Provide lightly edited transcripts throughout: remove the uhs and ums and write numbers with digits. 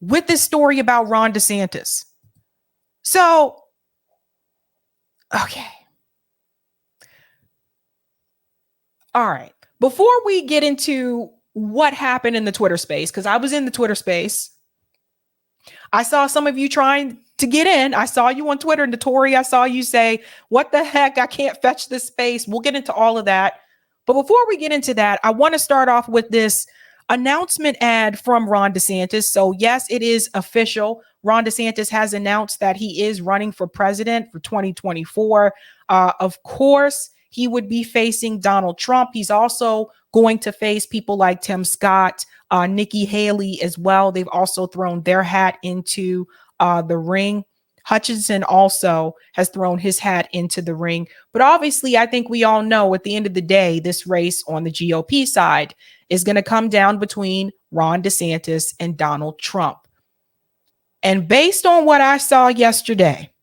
with this story about Ron DeSantis. So, okay. All right. Before we get into what happened in the Twitter space, because I was in the Twitter space, I saw some of you trying to get in. I saw you on Twitter, Notori. I saw you say, what the heck? I can't fetch this space. We'll get into all of that. But before we get into that, I want to start off with this announcement ad from Ron DeSantis. So yes, it is official. Ron DeSantis has announced that he is running for president for 2024. Of course, he would be facing Donald Trump. He's also going to face people like Tim Scott, Nikki Haley as well. They've also thrown their hat into the ring. Hutchinson also has thrown his hat into the ring. But obviously, I think we all know at the end of the day, this race on the GOP side is going to come down between Ron DeSantis and Donald Trump. And based on what I saw yesterday,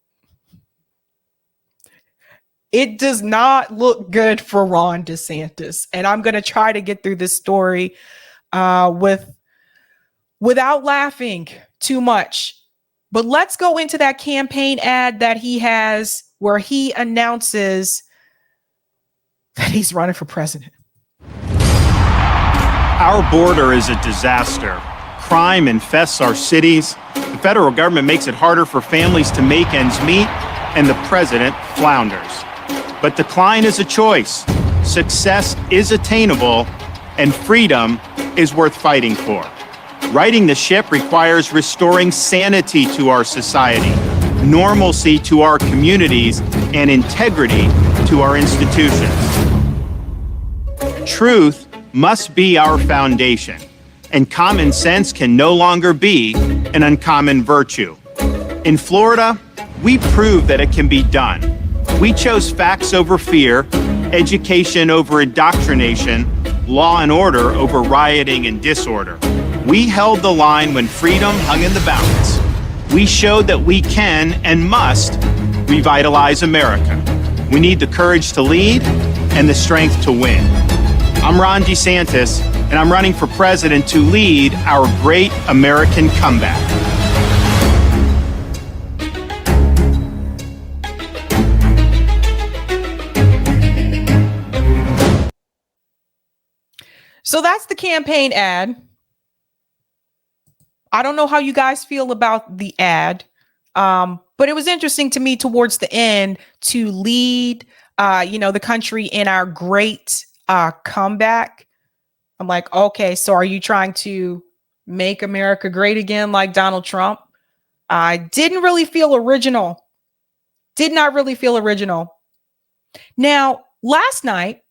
it does not look good for Ron DeSantis. And I'm going to try to get through this story without laughing too much. But let's go into that campaign ad that he has where he announces that he's running for president. Our border is a disaster. Crime infests our cities. The federal government makes it harder for families to make ends meet, and the president flounders. But decline is a choice. Success is attainable, and freedom is worth fighting for. Righting the ship requires restoring sanity to our society, normalcy to our communities, and integrity to our institutions. Truth must be our foundation, and common sense can no longer be an uncommon virtue. In Florida, we prove that it can be done. We chose facts over fear, education over indoctrination, law and order over rioting and disorder. We held the line when freedom hung in the balance. We showed that we can and must revitalize America. We need the courage to lead and the strength to win. I'm Ron DeSantis, and I'm running for president to lead our great American comeback. So that's the campaign ad. I don't know how you guys feel about the ad, but it was interesting to me towards the end to lead, the country in our great comeback. I'm like, okay, so are you trying to make America great again like Donald Trump? I didn't really feel original. Did not really feel original. Now, last night,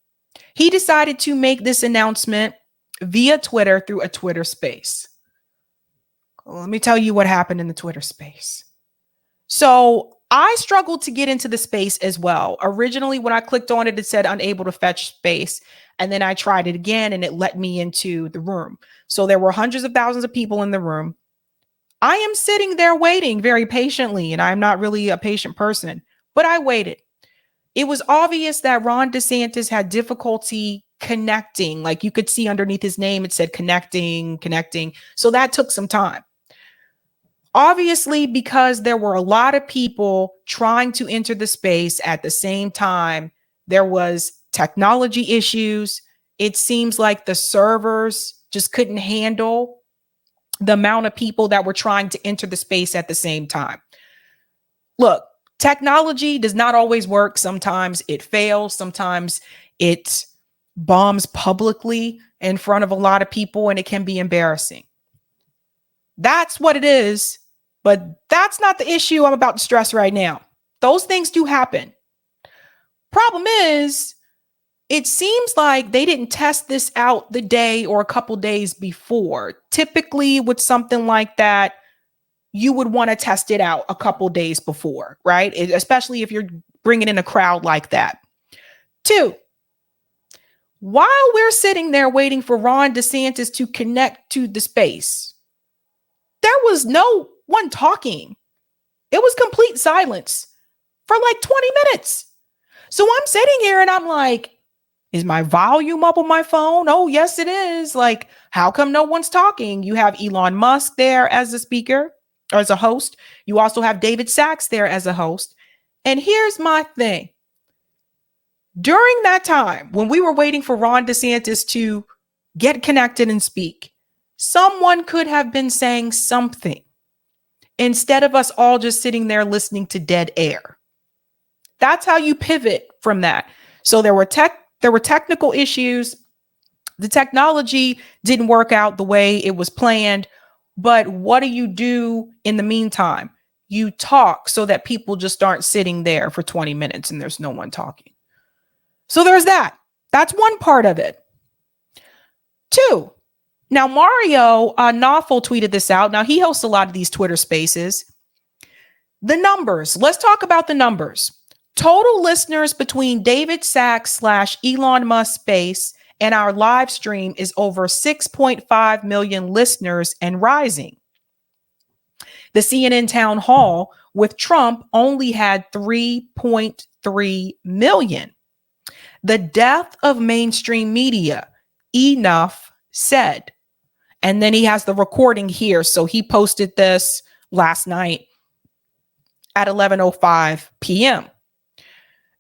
he decided to make this announcement via Twitter through a Twitter space. Let me tell you what happened in the Twitter space. So I struggled to get into the space as well. Originally, when I clicked on it, it said unable to fetch space. And then I tried it again and it let me into the room. So there were hundreds of thousands of people in the room. I am sitting there waiting very patiently, and I'm not really a patient person, but I waited. It was obvious that Ron DeSantis had difficulty connecting. Like you could see underneath his name, it said connecting. So that took some time. Obviously, because there were a lot of people trying to enter the space at the same time, there was technology issues. It seems like the servers just couldn't handle the amount of people that were trying to enter the space at the same time. Look, technology does not always work. Sometimes it fails. Sometimes it bombs publicly in front of a lot of people, and it can be embarrassing. That's what it is. But that's not the issue I'm about to stress right now. Those things do happen. Problem is, it seems like they didn't test this out the day or a couple days before. Typically, with something like that, you would want to test it out a couple days before, right? Especially if you're bringing in a crowd like that. 2, while we're sitting there waiting for Ron DeSantis to connect to the space, there was no one talking. It was complete silence for like 20 minutes. So I'm sitting here and I'm like, Is my volume up on my phone? Oh, yes, it is. Like, how come no one's talking? You have Elon Musk there as a speaker or as a host. You also have David Sachs there as a host. And here's my thing. During that time, when we were waiting for Ron DeSantis to get connected and speak, someone could have been saying something instead of us all just sitting there listening to dead air. That's how you pivot from that. So there were technical issues. The technology didn't work out the way it was planned. But what do you do in the meantime? You talk so that people just aren't sitting there for 20 minutes and there's no one talking. So there's that. That's one part of it. Two. Now, Mario Nawful tweeted this out. Now, he hosts a lot of these Twitter spaces. The numbers. Let's talk about the numbers. Total listeners between David Sachs / Elon Musk space and our live stream is over 6.5 million listeners and rising. The CNN town hall with Trump only had 3.3 million. The death of mainstream media, enough said. And then he has the recording here. So he posted this last night at 11:05 p.m.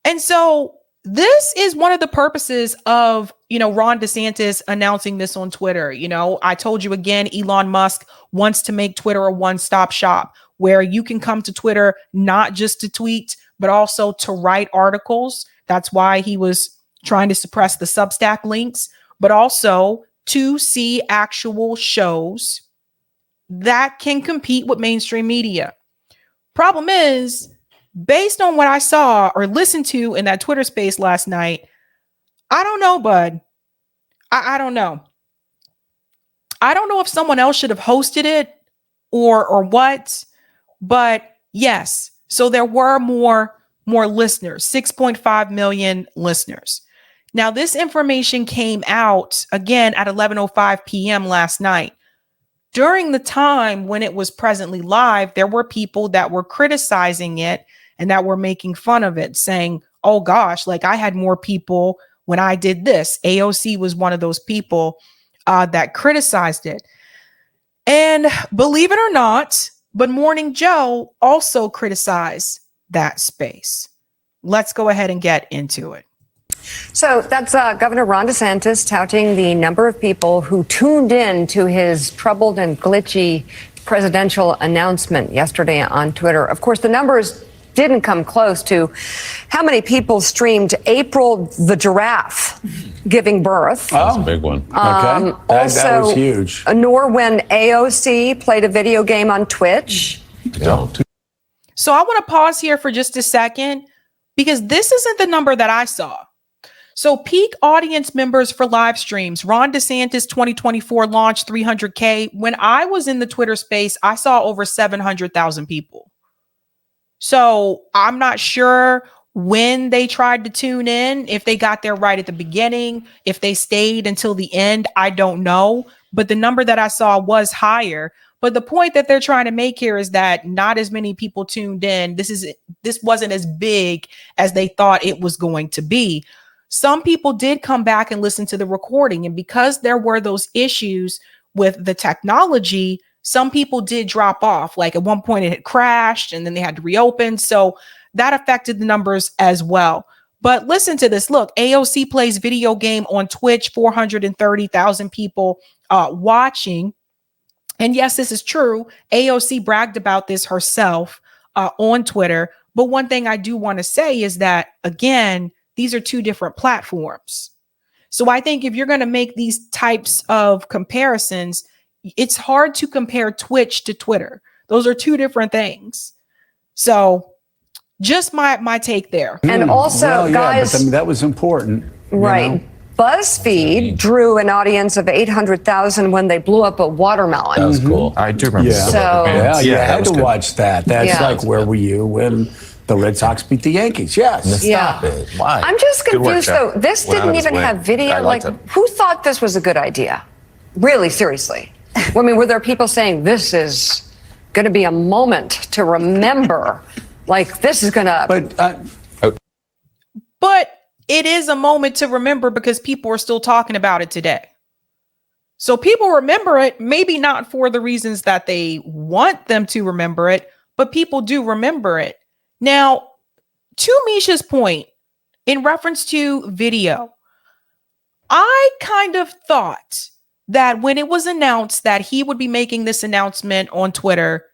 And so this is one of the purposes of, Ron DeSantis announcing this on Twitter. I told you again, Elon Musk wants to make Twitter a one-stop shop where you can come to Twitter not just to tweet, but also to write articles. That's why he was trying to suppress the Substack links, but also to see actual shows that can compete with mainstream media. Problem is, based on what I saw or listened to in that Twitter space last night, I don't know, bud. I don't know. I don't know if someone else should have hosted it or what, but yes. So there were more listeners, 6.5 million listeners. Now, this information came out again at 11:05 p.m. last night. During the time when it was presently live, there were people that were criticizing it and that were making fun of it, saying, oh gosh, like I had more people when I did this. AOC was one of those people that criticized it. And believe it or not, but Morning Joe also criticized that space. Let's go ahead and get into it. So that's Governor Ron DeSantis touting the number of people who tuned in to his troubled and glitchy presidential announcement yesterday on Twitter. Of course, the numbers didn't come close to how many people streamed April the giraffe giving birth. That's a big one. Okay. That was huge. Nor when AOC played a video game on Twitch. So I want to pause here for just a second because this isn't the number that I saw. So peak audience members for live streams, Ron DeSantis 2024 launched 300K. When I was in the Twitter space, I saw over 700,000 people. So I'm not sure when they tried to tune in, if they got there right at the beginning, if they stayed until the end, I don't know. But the number that I saw was higher. But the point that they're trying to make here is that not as many people tuned in. This wasn't as big as they thought it was going to be. Some people did come back and listen to the recording. And because there were those issues with the technology, some people did drop off. Like at one point it had crashed and then they had to reopen. So that affected the numbers as well. But listen to this. Look, AOC plays video game on Twitch, 430,000 people watching. And yes, this is true. AOC bragged about this herself on Twitter. But one thing I do want to say is that, again, these are two different platforms. So I think if you're going to make these types of comparisons, it's hard to compare Twitch to Twitter. Those are two different things. So just my take there. And also, guys, but that was important. Right. BuzzFeed drew an audience of 800,000 when they blew up a watermelon. That was cool. I do remember. Yeah. So, you had to watch that. That's like, where were you when the Red Sox beat the Yankees? Yes. Yeah. Stop it. Why? I'm just confused, Jeff. though. This Went out didn't of his even way. have video. I Like, liked it. who thought this was a good idea? Really, seriously. I mean, were there people saying this is going to be a moment to remember? Like, this is going to... But it is a moment to remember because people are still talking about it today. So people remember it, maybe not for the reasons that they want them to remember it, but people do remember it. Now, to Misha's point, in reference to video, I kind of thought that when it was announced that he would be making this announcement on Twitter,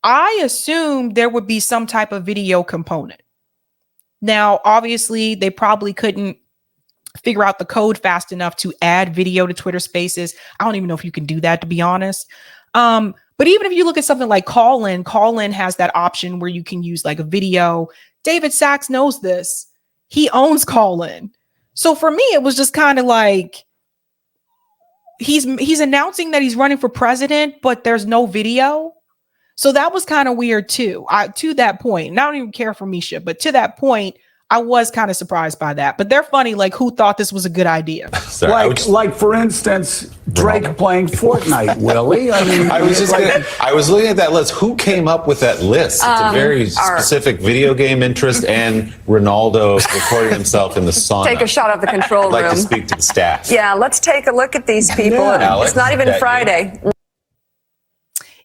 I assumed there would be some type of video component. Now, obviously, they probably couldn't figure out the code fast enough to add video to Twitter Spaces. I don't even know if you can do that, to be honest. But even if you look at something like Call-In has that option where you can use like a video. David Sachs knows this. He owns Call-In. So for me, it was just kind of like he's announcing that he's running for president, but there's no video. So that was kind of weird too. To that point, and I don't even care for Misha, but to that point, I was kind of surprised by that. But they're funny, like who thought this was a good idea? Sorry, like for instance, Drake playing Fortnite, Willie. I mean, I was looking at that list. Who came up with that list? It's a very specific video game interest and Ronaldo recording himself in the sauna. Take a shot of the control room. I'd like to speak to the staff. Yeah, let's take a look at these people. Alex, it's not even Friday.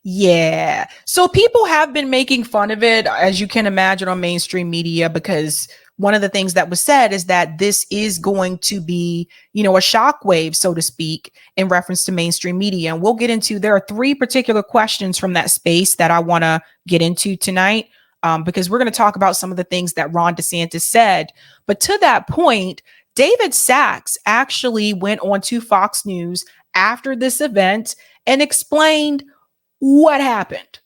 Yeah. So people have been making fun of it, as you can imagine, on mainstream media, because one of the things that was said is that this is going to be, a shockwave, so to speak, in reference to mainstream media. And we'll get into, there are 3 particular questions from that space that I want to get into tonight, because we're going to talk about some of the things that Ron DeSantis said. But to that point, David Sachs actually went on to Fox News after this event and explained what happened.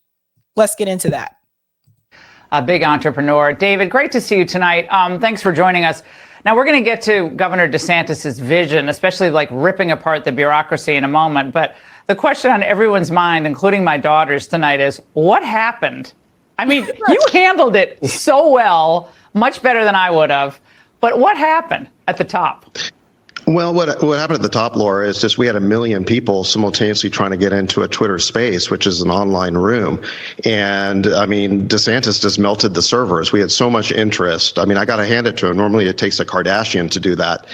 Let's get into that. A big entrepreneur. David, great to see you tonight. Thanks for joining us. Now, we're going to get to Governor DeSantis's vision, especially like ripping apart the bureaucracy in a moment. But the question on everyone's mind, including my daughters tonight, is what happened? I mean, you handled it so well, much better than I would have. But what happened at the top? Well, what happened at the top, Laura, is just we had 1 million people simultaneously trying to get into a Twitter space, which is an online room. And I mean, DeSantis just melted the servers. We had so much interest. I mean, I got to hand it to him. Normally it takes a Kardashian to do that.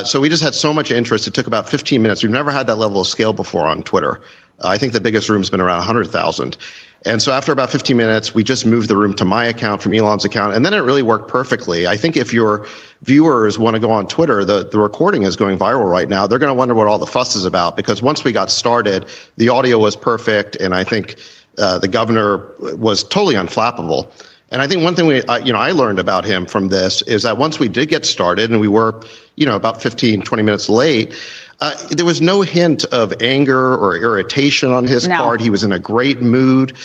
So we just had so much interest. It took about 15 minutes. We've never had that level of scale before on Twitter. I think the biggest room's been around 100,000. And so after about 15 minutes, we just moved the room to my account from Elon's account. And then it really worked perfectly. I think if your viewers want to go on Twitter, the recording is going viral right now. They're going to wonder what all the fuss is about, because once we got started, the audio was perfect. And I think the governor was totally unflappable. And I think one thing I learned about him from this is that once we did get started, and we were, about 15, 20 minutes late, there was no hint of anger or irritation on his part. He was in a great mood.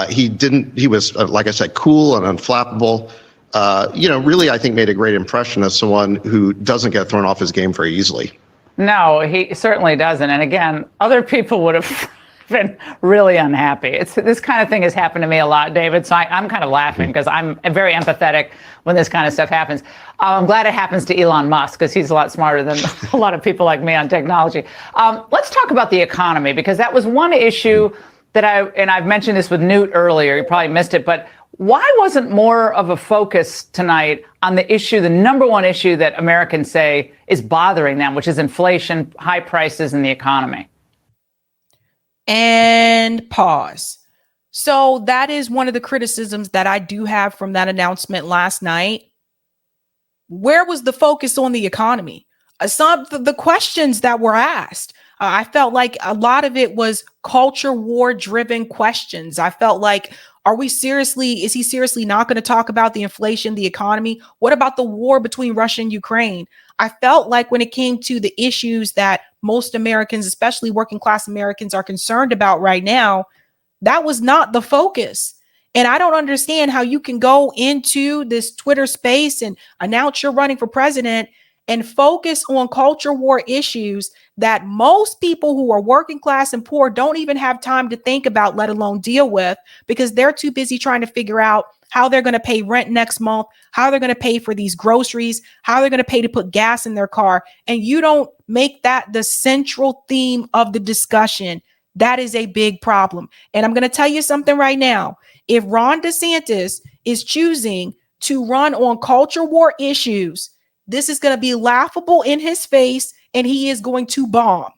He was, like I said, cool and unflappable. Really, I think made a great impression as someone who doesn't get thrown off his game very easily. No, he certainly doesn't. And again, other people would have been really unhappy. This kind of thing has happened to me a lot, David. So I'm kind of laughing because I'm very empathetic when this kind of stuff happens. I'm glad it happens to Elon Musk because he's a lot smarter than a lot of people like me on technology. Let's talk about the economy, because that was one issue that I've mentioned this with Newt earlier. You probably missed it, but why wasn't more of a focus tonight on the issue, the number one issue that Americans say is bothering them, which is inflation, high prices, and the economy? And pause. So that is one of the criticisms that I do have from that announcement last night. Where was the focus on the economy? Some of the questions that were asked, I felt like a lot of it was culture war driven questions. I felt like, is he seriously not going to talk about the inflation, the economy? What about the war between Russia and Ukraine? I felt like when it came to the issues that most Americans, especially working class Americans, are concerned about right now, that was not the focus. And I don't understand how you can go into this Twitter space and announce you're running for president and focus on culture war issues that most people who are working class and poor don't even have time to think about, let alone deal with, because they're too busy trying to figure out how they're going to pay rent next month, how they're going to pay for these groceries, how they're going to pay to put gas in their car. And you don't make that the central theme of the discussion. That is a big problem. And I'm going to tell you something right now. If Ron DeSantis is choosing to run on culture war issues, This is going to be laughable in his face, and he is going to bomb.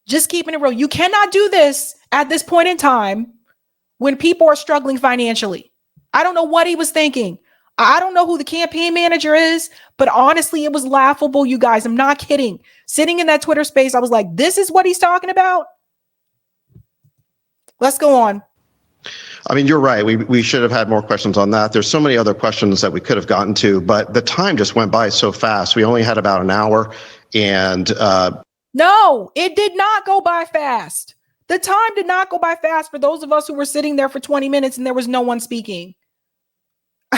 Just keeping it real. You cannot do this at this point in time when people are struggling financially. I don't know what he was thinking. I don't know who the campaign manager is, but honestly, it was laughable, you guys. I'm not kidding. Sitting in that Twitter space, I was like, this is what he's talking about? Let's go on. I mean, you're right. We should have had more questions on that. There's so many other questions that we could have gotten to, but the time just went by so fast. We only had about an hour, and no, it did not go by fast. The time did not go by fast for those of us who were sitting there for 20 minutes and there was no one speaking.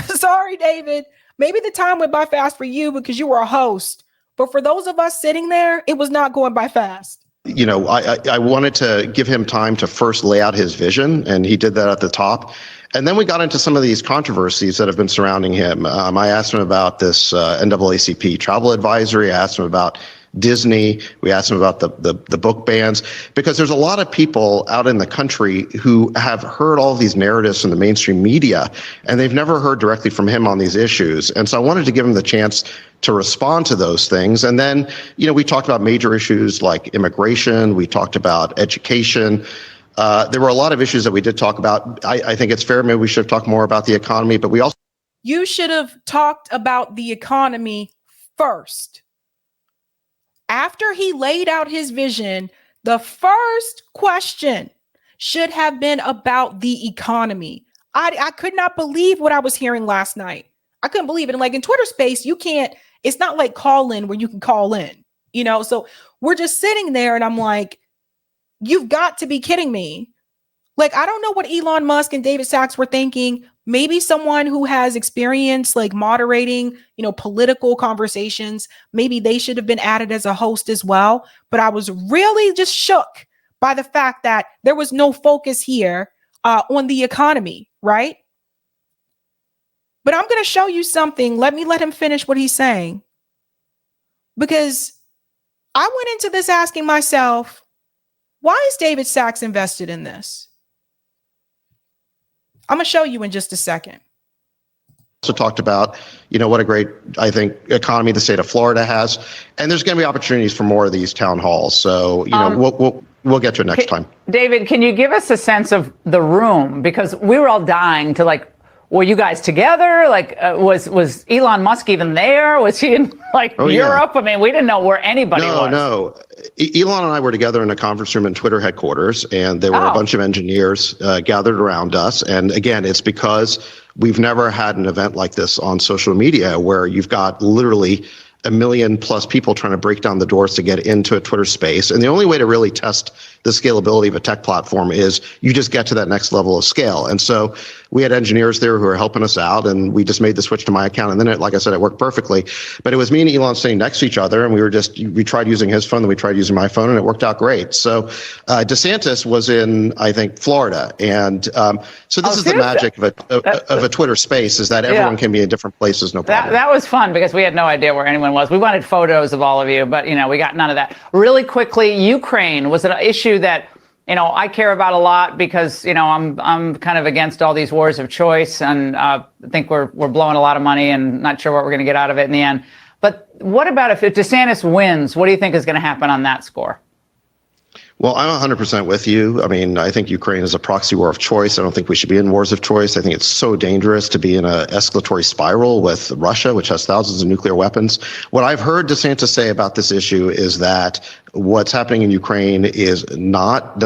Sorry, David. Maybe the time went by fast for you because you were a host, but for those of us sitting there, it was not going by fast. You know, I wanted to give him time to first lay out his vision, and he did that at the top. And then we got into some of these controversies that have been surrounding him. I asked him about this NAACP travel advisory. I asked him about Disney. We asked him about the book bans, because there's a lot of people out in the country who have heard all of these narratives from the mainstream media, and they've never heard directly from him on these issues. And so I wanted to give him the chance to respond to those things. And then, you know, we talked about major issues like immigration. We talked about education. There were a lot of issues that we did talk about. I think it's fair. Maybe we should have talked more about the economy, but we also. You should have talked about the economy first. After he laid out his vision, the first question should have been about the economy. I could not believe what I was hearing last night. I couldn't believe it. And like in Twitter space, you can't, it's not like call in where you can call in, you know? So we're just sitting there and I'm like, you've got to be kidding me. Like, I don't know what Elon Musk and David Sacks were thinking. Maybe someone who has experience like moderating, you know, political conversations, maybe they should have been added as a host as well. But I was really just shook by the fact that there was no focus here on the economy, right? But I'm going to show you something. Let him finish what he's saying. Because I went into this asking myself, why is David Sacks invested in this? I'm going to show you in just a second. Also talked about, you know, what a great, I think, economy the state of Florida has. And there's going to be opportunities for more of these town halls. So, you know, we'll get to it next time. David, can you give us a sense of the room? Because we were all dying to, like, were you guys together? Like, was Elon Musk even there? Was he in Europe? Yeah. I mean, we didn't know where anybody was. No. Elon and I were together in a conference room in Twitter headquarters, and there were a bunch of engineers gathered around us. And again, it's because we've never had an event like this on social media where you've got literally 1 million plus people trying to break down the doors to get into a Twitter space. And the only way to really test the scalability of a tech platform is you just get to that next level of scale. And so we had engineers there who were helping us out, and we just made the switch to my account. And then, like I said, it worked perfectly. But it was me and Elon sitting next to each other, and we tried using his phone, then we tried using my phone, and it worked out great. So DeSantis was in, I think, Florida. And so this is the magic of a Twitter space, is that everyone can be in different places, no problem. That was fun because we had no idea where anyone was. We wanted photos of all of you, but, you know, we got none of that. Really quickly, Ukraine was an issue that, you know, I care about a lot because, you know, I'm kind of against all these wars of choice, and I think we're blowing a lot of money and not sure what we're going to get out of it in the end. But what about if DeSantis wins? What do you think is going to happen on that score? Well, I'm 100% with you. I mean, I think Ukraine is a proxy war of choice. I don't think we should be in wars of choice. I think it's so dangerous to be in an escalatory spiral with Russia, which has thousands of nuclear weapons. What I've heard DeSantis say about this issue is that what's happening in Ukraine does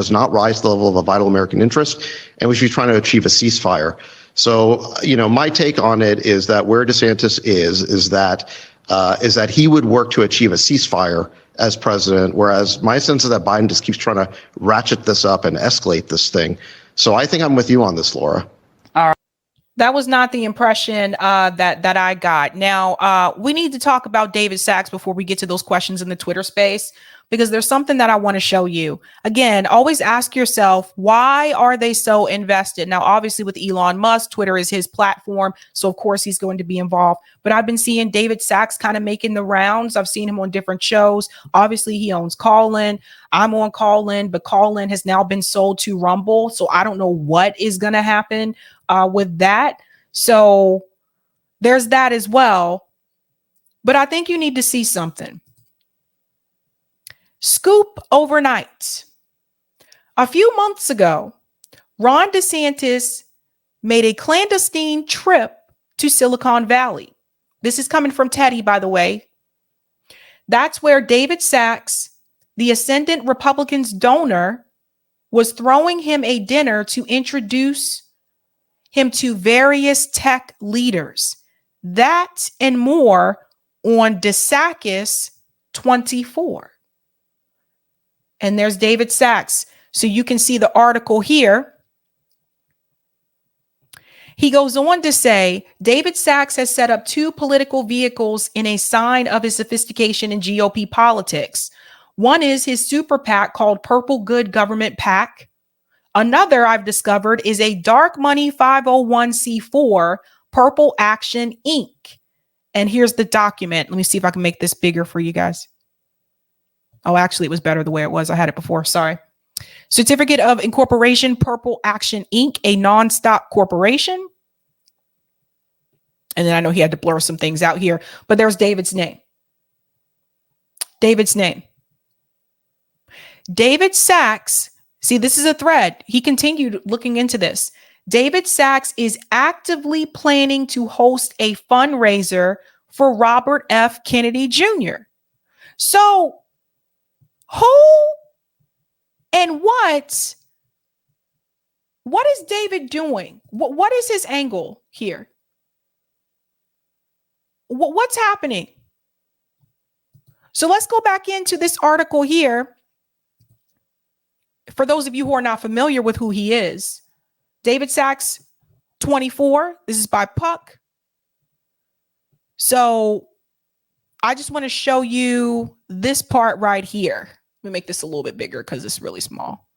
not rise to the level of a vital American interest, and we should be trying to achieve a ceasefire. So, you know, my take on it is that where DeSantis is that he would work to achieve a ceasefire as president, whereas my sense is that Biden just keeps trying to ratchet this up and escalate this thing. So I think I'm with you on this, Laura. All right. That was not the impression that I got. Now, we need to talk about David Sacks before we get to those questions in the Twitter space, because there's something that I want to show you. Again, always ask yourself, why are they so invested? Now, obviously with Elon Musk, Twitter is his platform, so of course he's going to be involved. But I've been seeing David Sacks kind of making the rounds. I've seen him on different shows. Obviously, he owns Callin. I'm on Callin, but Callin has now been sold to Rumble. So I don't know what is going to happen with that. So there's that as well. But I think you need to see something. Scoop overnight. A few months ago, Ron DeSantis made a clandestine trip to Silicon Valley. This is coming from Teddy, by the way. That's where David Sachs, the ascendant Republicans donor, was throwing him a dinner to introduce him to various tech leaders. That and more on DeSantis 24. And there's David Sachs. So you can see the article here. He goes on to say, David Sachs has set up 2 political vehicles in a sign of his sophistication in GOP politics. One is his super PAC called Purple Good Government PAC. Another I've discovered is a dark money 501c4, Purple Action Inc. And here's the document. Let me see if I can make this bigger for you guys. Oh, actually, it was better the way it was. I had it before. Sorry. Certificate of Incorporation, Purple Action Inc., a non-stock corporation. And then I know he had to blur some things out here, but there's David's name. David's name. David Sachs, see, this is a thread. He continued looking into this. David Sachs is actively planning to host a fundraiser for Robert F. Kennedy Jr. So, who and what is David doing? What is his angle here? What's happening? So let's go back into this article here. For those of you who are not familiar with who he is, David Sachs, 24. This is by Puck. So I just want to show you this part right here. Let me make this a little bit bigger because it's really small.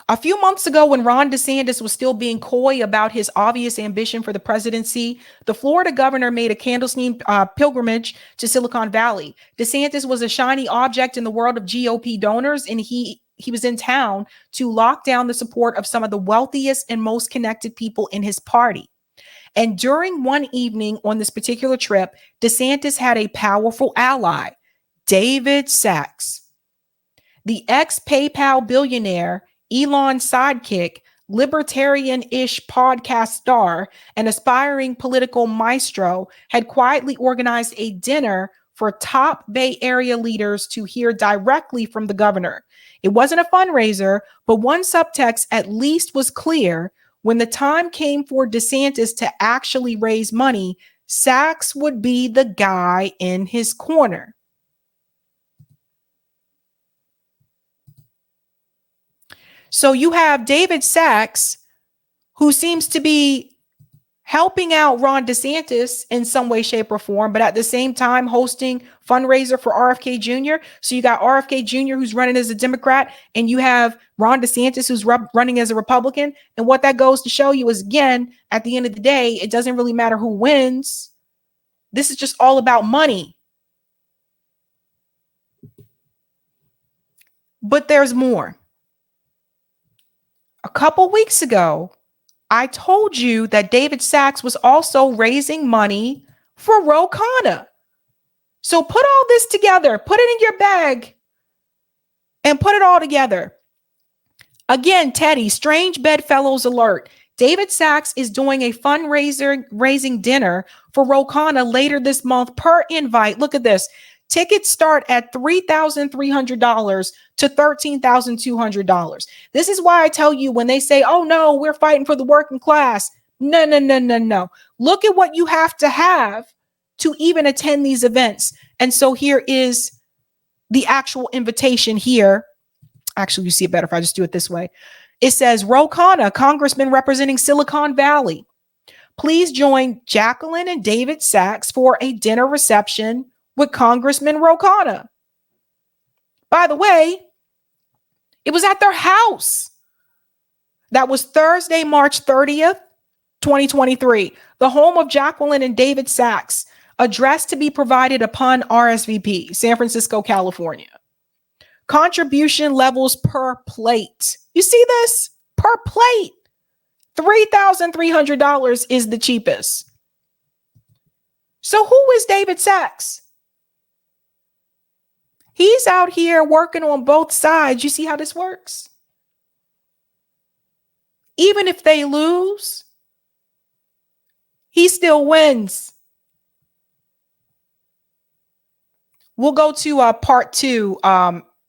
A few months ago, when Ron DeSantis was still being coy about his obvious ambition for the presidency, the Florida governor made a clandestine pilgrimage to Silicon Valley. DeSantis was a shiny object in the world of GOP donors, and he was in town to lock down the support of some of the wealthiest and most connected people in his party. And during one evening on this particular trip, DeSantis had a powerful ally, David Sachs, the ex-PayPal billionaire, Elon's sidekick, libertarian-ish podcast star, and aspiring political maestro, had quietly organized a dinner for top Bay Area leaders to hear directly from the governor. It wasn't a fundraiser, but one subtext at least was clear. When the time came for DeSantis to actually raise money, Sachs would be the guy in his corner. So you have David Sachs, who seems to be helping out Ron DeSantis in some way, shape, or form, but at the same time hosting fundraiser for RFK Jr. So you got RFK Jr. who's running as a Democrat, and you have Ron DeSantis who's running as a Republican. And what that goes to show you is, again, at the end of the day, it doesn't really matter who wins. This is just all about money. But there's more. A couple weeks ago, I told you that David Sachs was also raising money for Ro Khanna. So put all this together, put it in your bag, and put it all together. Again, Teddy, strange bedfellows alert. David Sachs is doing a fundraising dinner for Ro Khanna later this month per invite. Look at this. Tickets start at $3,300 to $13,200. This is why I tell you when they say, oh, no, we're fighting for the working class. No. Look at what you have to even attend these events. And so here is the actual invitation here. Actually, you see it better if I just do it this way. It says, Ro Khanna, congressman representing Silicon Valley. Please join Jacqueline and David Sachs for a dinner reception with Congressman Ro Khanna. By the way, it was at their house. That was Thursday, March 30th, 2023. The home of Jacqueline and David Sachs. Address to be provided upon RSVP, San Francisco, California. Contribution levels per plate. You see this? Per plate. $3,300 is the cheapest. So who is David Sachs? He's out here working on both sides. You see how this works? Even if they lose, he still wins. We'll go to part 2,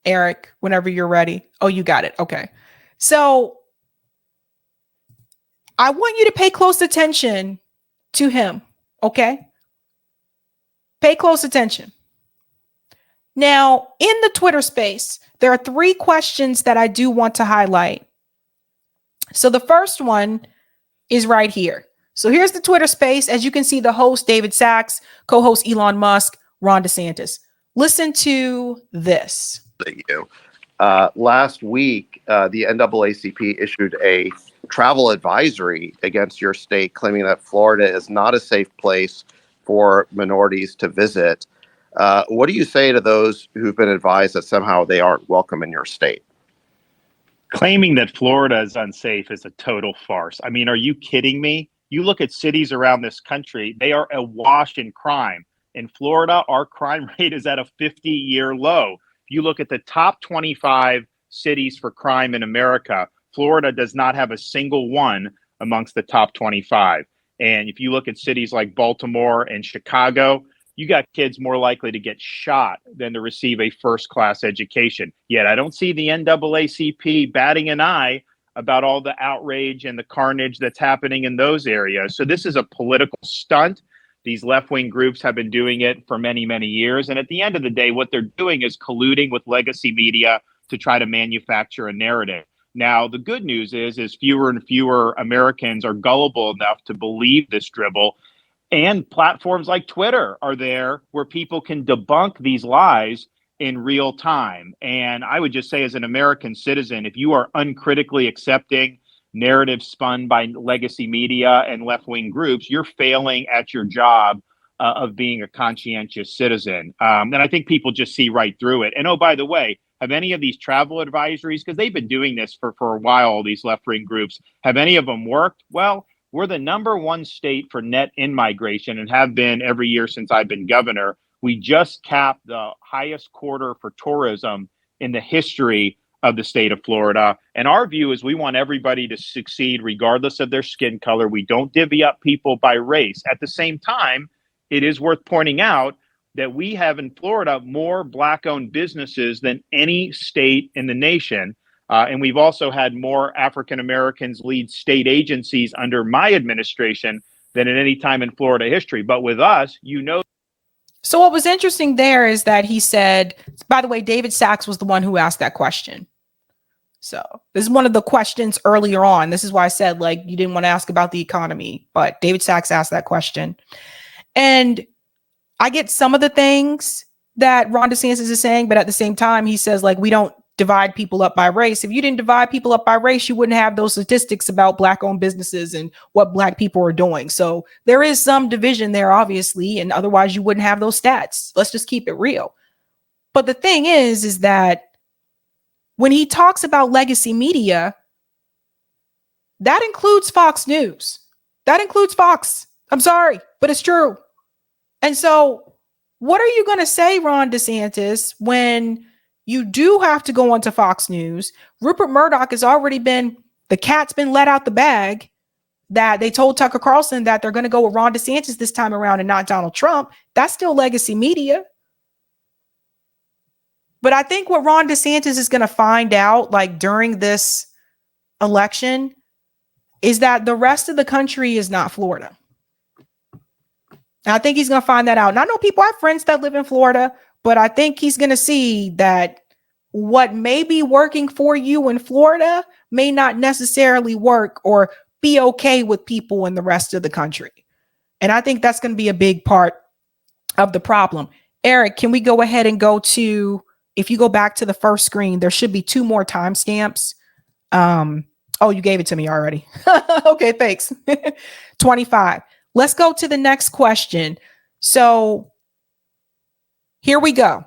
Eric, whenever you're ready. Oh, you got it. Okay. So I want you to pay close attention to him. Okay. Pay close attention. Now, in the Twitter space, there are 3 questions that I do want to highlight. So the first one is right here. So here's the Twitter space. As you can see, the host, David Sachs, co-host Elon Musk, Ron DeSantis. Listen to this. Last week, the NAACP issued a travel advisory against your state, claiming that Florida is not a safe place for minorities to visit. What do you say to those who've been advised that somehow they aren't welcome in your state? Claiming that Florida is unsafe is a total farce. I mean, are you kidding me? You look at cities around this country, they are awash in crime. In Florida, our crime rate is at a 50-year low. If you look at the top 25 cities for crime in America, Florida does not have a single one amongst the top 25. And if you look at cities like Baltimore and Chicago, you got kids more likely to get shot than to receive a first-class education. Yet I don't see the NAACP batting an eye about all the outrage and the carnage that's happening in those areas. So this is a political stunt. These left-wing groups have been doing it for many, many years. And at the end of the day, what they're doing is colluding with legacy media to try to manufacture a narrative. Now, the good news is fewer and fewer Americans are gullible enough to believe this dribble. And platforms like Twitter are there where people can debunk these lies in real time. And I would just say, as an American citizen, if you are uncritically accepting narratives spun by legacy media and left-wing groups, you're failing at your job of being a conscientious citizen. And I think people just see right through it. And oh, by the way, have any of these travel advisories, because they've been doing this for a while, all these left-wing groups, have any of them worked? Well, we're the #1 state for net in-migration and have been every year since I've been governor. We just capped the highest quarter for tourism in the history of the state of Florida. And our view is we want everybody to succeed regardless of their skin color. We don't divvy up people by race. At the same time, it is worth pointing out that we have in Florida more Black-owned businesses than any state in the nation. And we've also had more African Americans lead state agencies under my administration than at any time in Florida history. But with us, you know. So what was interesting there is that he said, by the way, David Sachs was the one who asked that question. So this is one of the questions earlier on. This is why I said, like, you didn't want to ask about the economy, but David Sachs asked that question. And I get some of the things that Ron DeSantis is saying, but at the same time, he says, like, we don't divide people up by race. If you didn't divide people up by race, you wouldn't have those statistics about Black-owned businesses and what Black people are doing. So there is some division there, obviously, and otherwise you wouldn't have those stats. Let's just keep it real. But the thing is that when he talks about legacy media, that includes Fox News. That includes Fox. I'm sorry, but it's true. And so what are you going to say, Ron DeSantis, when you do have to go onto Fox News? Rupert Murdoch has already the cat's been let out the bag, that they told Tucker Carlson that they're going to go with Ron DeSantis this time around and not Donald Trump. That's still legacy media. But I think what Ron DeSantis is going to find out, like, during this election, is that the rest of the country is not Florida. And I think he's going to find that out. And I know I have friends that live in Florida, but I think he's going to see that what may be working for you in Florida may not necessarily work or be okay with people in the rest of the country. And I think that's going to be a big part of the problem. Eric, can we go ahead and go to, if you go back to the first screen, there should be 2 more timestamps. Oh, you gave it to me already. Okay, thanks. 25. Let's go to the next question. So here we go.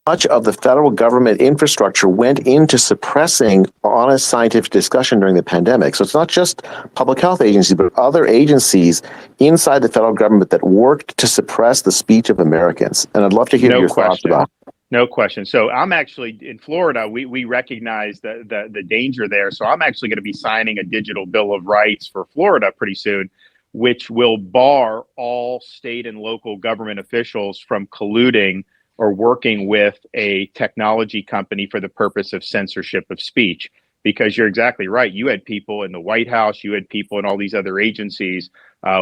much of the federal government infrastructure went into suppressing honest scientific discussion during the pandemic. So it's not just public health agencies, but other agencies inside the federal government that worked to suppress the speech of Americans. And I'd love to hear your thoughts about it. No question. So I'm actually in Florida. We recognize the danger there. So I'm actually going to be signing a digital bill of rights for Florida pretty soon, which will bar all state and local government officials from colluding or working with a technology company for the purpose of censorship of speech. Because you're exactly right. You had people in the White House, you had people in all these other agencies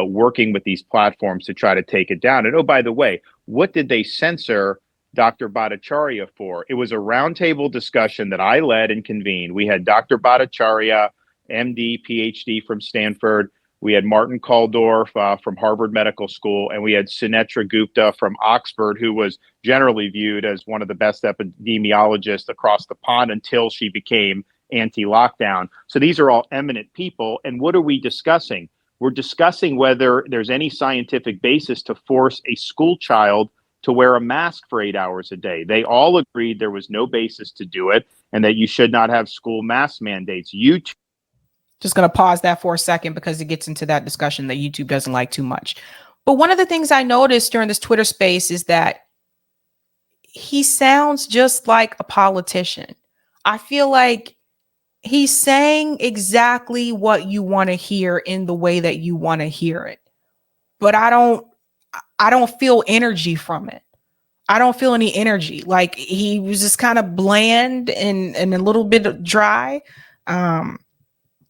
working with these platforms to try to take it down. And oh, by the way, what did they censor Dr. Bhattacharya for? It was a roundtable discussion that I led and convened. We had Dr. Bhattacharya, MD, PhD from Stanford. We had Martin Kulldorff from Harvard Medical School, and we had Sunetra Gupta from Oxford, who was generally viewed as one of the best epidemiologists across the pond until she became anti-lockdown. So these are all eminent people. And what are we discussing? We're discussing whether there's any scientific basis to force a school child to wear a mask for 8 hours a day. They all agreed there was no basis to do it and that you should not have school mask mandates. YouTube. Just going to pause that for a second because it gets into that discussion that YouTube doesn't like too much. But one of the things I noticed during this Twitter space is that he sounds just like a politician. I feel like he's saying exactly what you want to hear in the way that you want to hear it. But I don't feel energy from it. I don't feel any energy. Like he was just kind of bland and a little bit dry.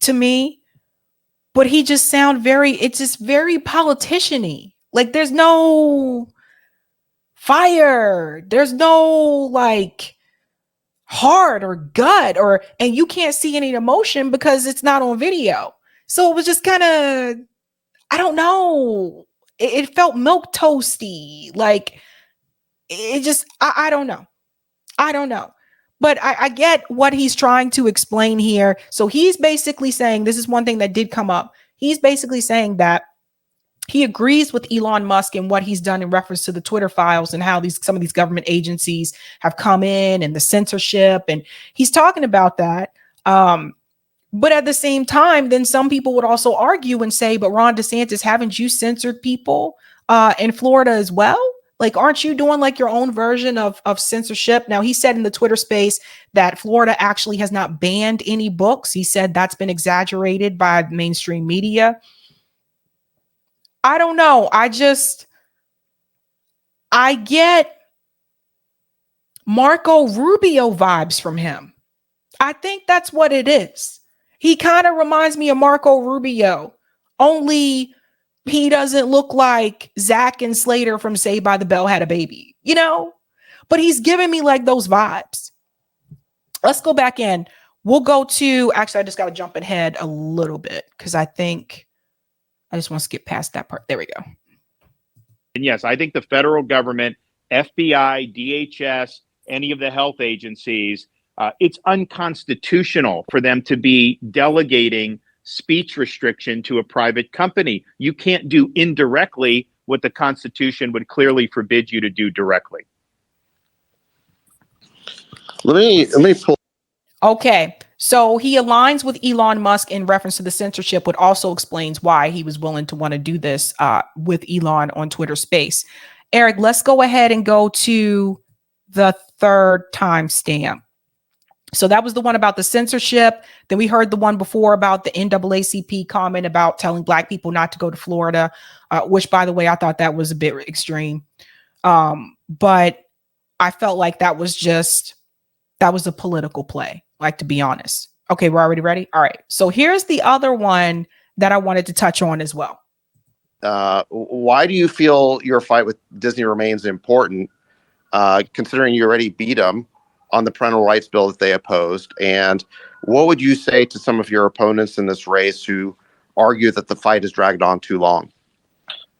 To me, but he just it's just very politician-y. Like there's no fire. There's no like heart or gut and you can't see any emotion because it's not on video. So it was just kind of, I don't know. It felt milk toasty. Like it just, I don't know. I don't know. But I get what he's trying to explain here. So he's basically saying, this is one thing that did come up. He's basically saying that he agrees with Elon Musk and what he's done in reference to the Twitter files and how some of these government agencies have come in and the censorship. And he's talking about that. But at the same time, then some people would also argue and say, but Ron DeSantis, haven't you censored people in Florida as well? Like, aren't you doing like your own version of censorship? Now, he said in the Twitter space that Florida actually has not banned any books. He said that's been exaggerated by mainstream media. I don't know. I get Marco Rubio vibes from him. I think that's what it is. He kind of reminds me of Marco Rubio, only he doesn't look like Zach and Slater from Saved by the Bell had a baby, you know, but he's giving me like those vibes. Let's go back in. We'll go to, actually, I just got to jump ahead a little bit because I think I just want to skip past that part. There we go. And yes, I think the federal government, FBI, DHS, any of the health agencies, it's unconstitutional for them to be delegating speech restriction to a private company. You can't do indirectly what the Constitution would clearly forbid you to do directly. Let me pull. Okay, so he aligns with Elon Musk in reference to the censorship, which also explains why he was willing to want to do this with Elon on Twitter Space. Eric, let's go ahead and go to the third timestamp. So that was the one about the censorship. Then we heard the one before about the NAACP comment about telling Black people not to go to Florida, which, by the way, I thought that was a bit extreme. But I felt like that was a political play, like, to be honest. Okay, we're already ready? All right. So here's the other one that I wanted to touch on as well. Why do you feel your fight with Disney remains important, considering you already beat them on the parental rights bill that they opposed? And what would you say to some of your opponents in this race who argue that the fight has dragged on too long?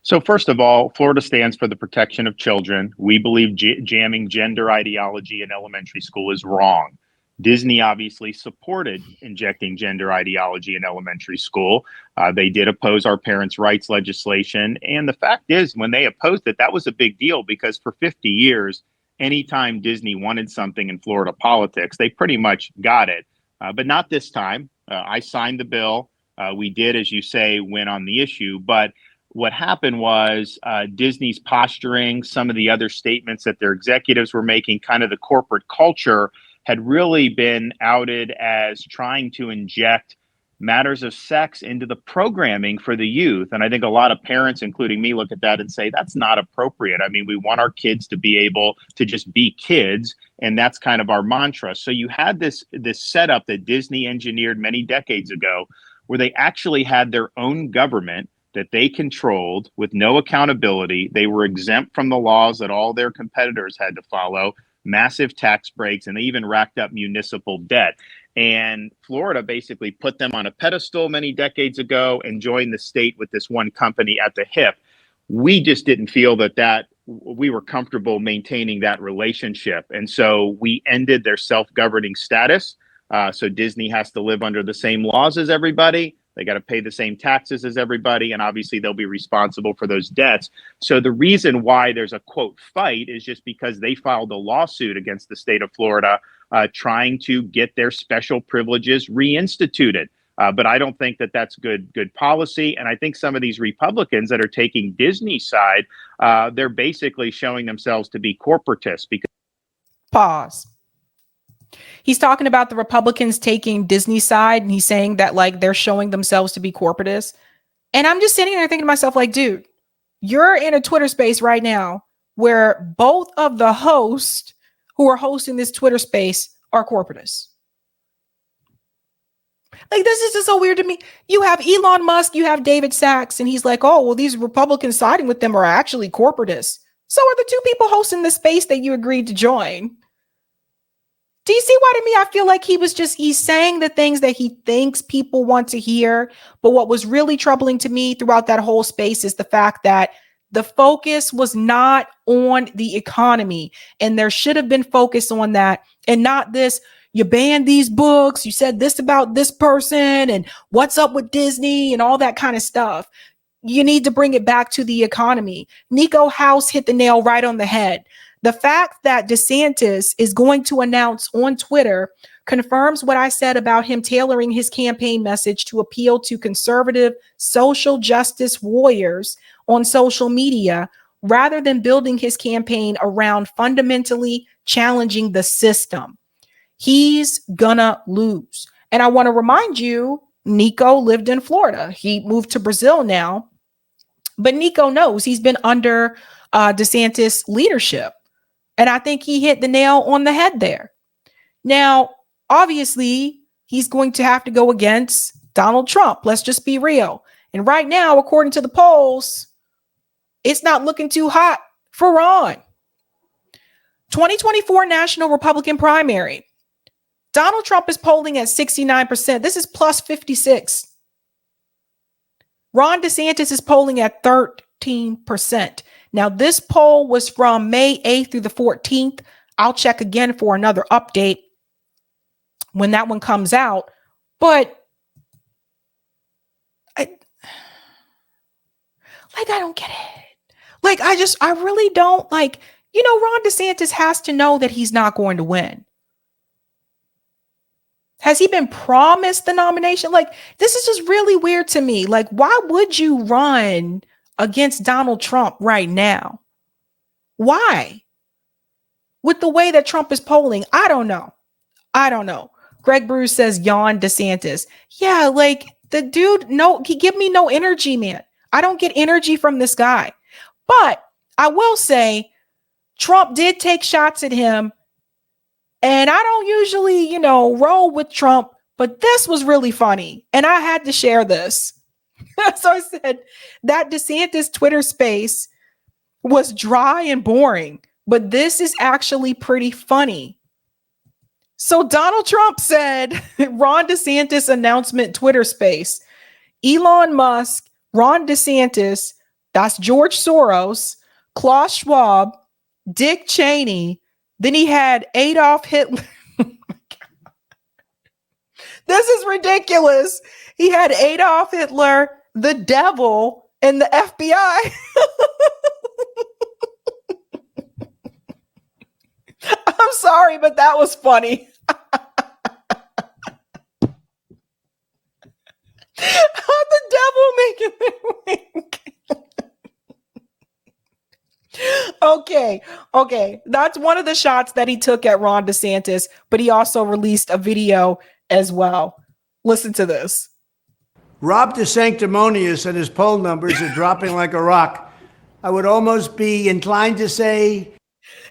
So first of all, Florida stands for the protection of children. We believe jamming gender ideology in elementary school is wrong. Disney obviously supported injecting gender ideology in elementary school. They did oppose our parents' rights legislation. And the fact is, when they opposed it, that was a big deal because for 50 years, anytime Disney wanted something in Florida politics, they pretty much got it. But not this time. I signed the bill. We did, as you say, win on the issue. But what happened was Disney's posturing, some of the other statements that their executives were making, kind of the corporate culture had really been outed as trying to inject matters of sex into the programming for the youth. And I think a lot of parents, including me, look at that and say, that's not appropriate. I mean, we want our kids to be able to just be kids. And that's kind of our mantra. So you had this setup that Disney engineered many decades ago, where they actually had their own government that they controlled with no accountability. They were exempt from the laws that all their competitors had to follow, massive tax breaks, and they even racked up municipal debt. And Florida basically put them on a pedestal many decades ago and joined the state with this one company at the hip. We just didn't feel that we were comfortable maintaining that relationship. And so we ended their self-governing status. So Disney has to live under the same laws as everybody. They got to pay the same taxes as everybody. And obviously they'll be responsible for those debts. So the reason why there's a quote fight is just because they filed a lawsuit against the state of Florida trying to get their special privileges reinstituted. But I don't think that that's good policy. And I think some of these Republicans that are taking Disney's side, they're basically showing themselves to be corporatists. Because Pause. He's talking about the Republicans taking Disney's side, and he's saying that like they're showing themselves to be corporatists. And I'm just sitting there thinking to myself, like, dude, you're in a Twitter space right now where both of the hosts who are hosting this Twitter space are corporatists. Like, this is just so weird to me. You have Elon Musk, you have David Sachs, and he's like, oh, well, these Republicans siding with them are actually corporatists. So are the two people hosting the space that you agreed to join. Do you see why to me I feel like he's saying the things that he thinks people want to hear. But what was really troubling to me throughout that whole space is the fact that the focus was not on the economy. And there should have been focus on that and not this. You banned these books. You said this about this person and what's up with Disney and all that kind of stuff. You need to bring it back to the economy. Nico House hit the nail right on the head. The fact that DeSantis is going to announce on Twitter confirms what I said about him tailoring his campaign message to appeal to conservative social justice warriors on social media, rather than building his campaign around fundamentally challenging the system. He's gonna lose. And I want to remind you, Nico lived in Florida. He moved to Brazil now, but Nico knows he's been under DeSantis leadership. And I think he hit the nail on the head there. Now, obviously, he's going to have to go against Donald Trump. Let's just be real. And right now, according to the polls, it's not looking too hot for Ron. 2024 National Republican primary. Donald Trump is polling at 69%. This is plus 56. Ron DeSantis is polling at 13%. Now, this poll was from May 8th through the 14th. I'll check again for another update when that one comes out. But I don't get it. Like, I really don't like, Ron DeSantis has to know that he's not going to win. Has he been promised the nomination? Like, this is just really weird to me. Like, why would you run against Donald Trump right now? Why? With the way that Trump is polling, I don't know. Greg Bruce says, yawn DeSantis. Yeah, like the dude, he give me no energy, man. I don't get energy from this guy. But I will say, Trump did take shots at him. And I don't usually, roll with Trump, but this was really funny. And I had to share this. So I said that DeSantis Twitter space was dry and boring, but this is actually pretty funny. So Donald Trump said, Ron DeSantis announcement Twitter space, Elon Musk, Ron DeSantis, that's George Soros, Klaus Schwab, Dick Cheney. Then he had Adolf Hitler. Oh my God. This is ridiculous. He had Adolf Hitler, the devil, and the FBI. I'm sorry, but that was funny. The devil making me wink. Okay. That's one of the shots that he took at Ron DeSantis, but he also released a video as well. Listen to this. Rob DeSanctimonious and his poll numbers are dropping like a rock. I would almost be inclined to say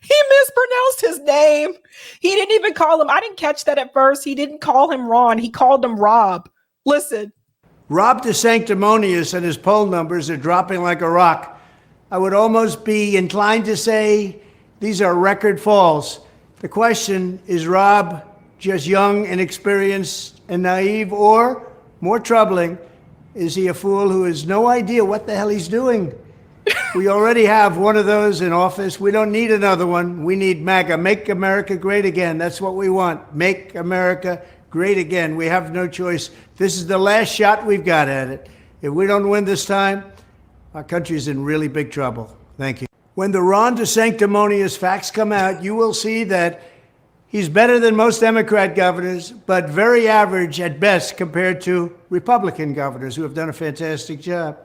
he mispronounced his name. He didn't even call him. I didn't catch that at first. He didn't call him Ron. He called him Rob. Listen. Rob DeSanctimonious and his poll numbers are dropping like a rock. I would almost be inclined to say these are record falls. The question, is Rob just young, inexperienced, and naive, or, more troubling, is he a fool who has no idea what the hell he's doing? We already have one of those in office. We don't need another one. We need MAGA. Make America great again. That's what we want. Make America great again. We have no choice. This is the last shot we've got at it. If we don't win this time, our country's in really big trouble. Thank you. When the Ron DeSanctimonious facts come out, you will see that he's better than most Democrat governors, but very average at best compared to Republican governors who have done a fantastic job.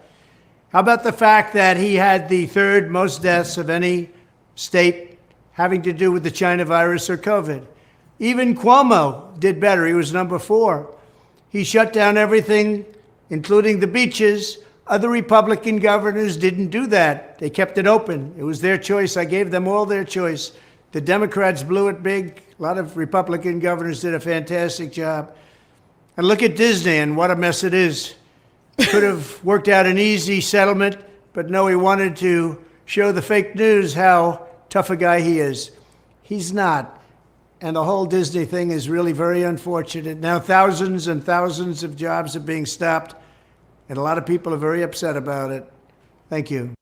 How about the fact that he had the third most deaths of any state having to do with the China virus or COVID? Even Cuomo did better. He was number 4. He shut down everything, including the beaches. Other Republican governors didn't do that. They kept it open. It was their choice. I gave them all their choice. The Democrats blew it big. A lot of Republican governors did a fantastic job. And look at Disney and what a mess it is. Could have worked out an easy settlement, but no, he wanted to show the fake news how tough a guy he is. He's not. And the whole Disney thing is really very unfortunate. Now thousands and thousands of jobs are being stopped, and a lot of people are very upset about it. Thank you.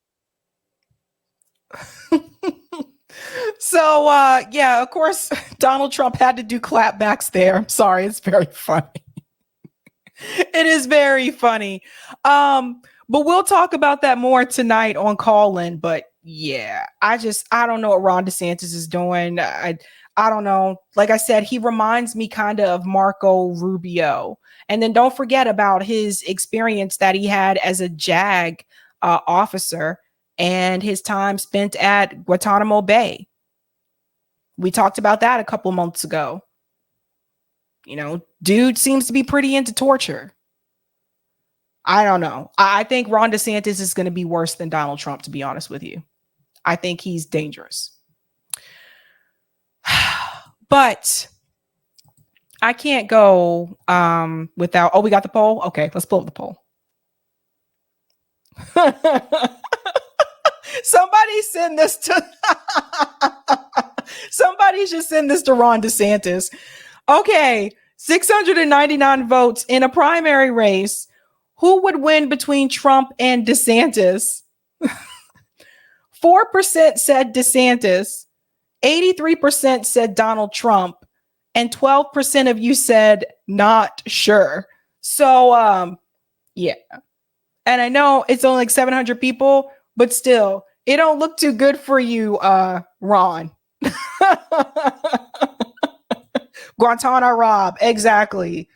So, yeah, of course, Donald Trump had to do clapbacks there. I'm sorry. It's very funny. It is very funny. But we'll talk about that more tonight on Call In. But yeah, I don't know what Ron DeSantis is doing. I don't know. Like I said, he reminds me kind of Marco Rubio. And then don't forget about his experience that he had as a JAG officer and his time spent at Guantanamo Bay. We talked about that a couple months ago. You know, dude seems to be pretty into torture. I don't know. I think Ron DeSantis is going to be worse than Donald Trump, to be honest with you. I think he's dangerous. But I can't go without... Oh, we got the poll? Okay, let's pull up the poll. Somebody send this to... Somebody should send this to Ron DeSantis. Okay, 699 votes in a primary race. Who would win between Trump and DeSantis? 4% said DeSantis, 83% said Donald Trump, and 12% of you said not sure. So, yeah. And I know it's only like 700 people, but still, it don't look too good for you, Ron. Guantanamo Rob. Exactly.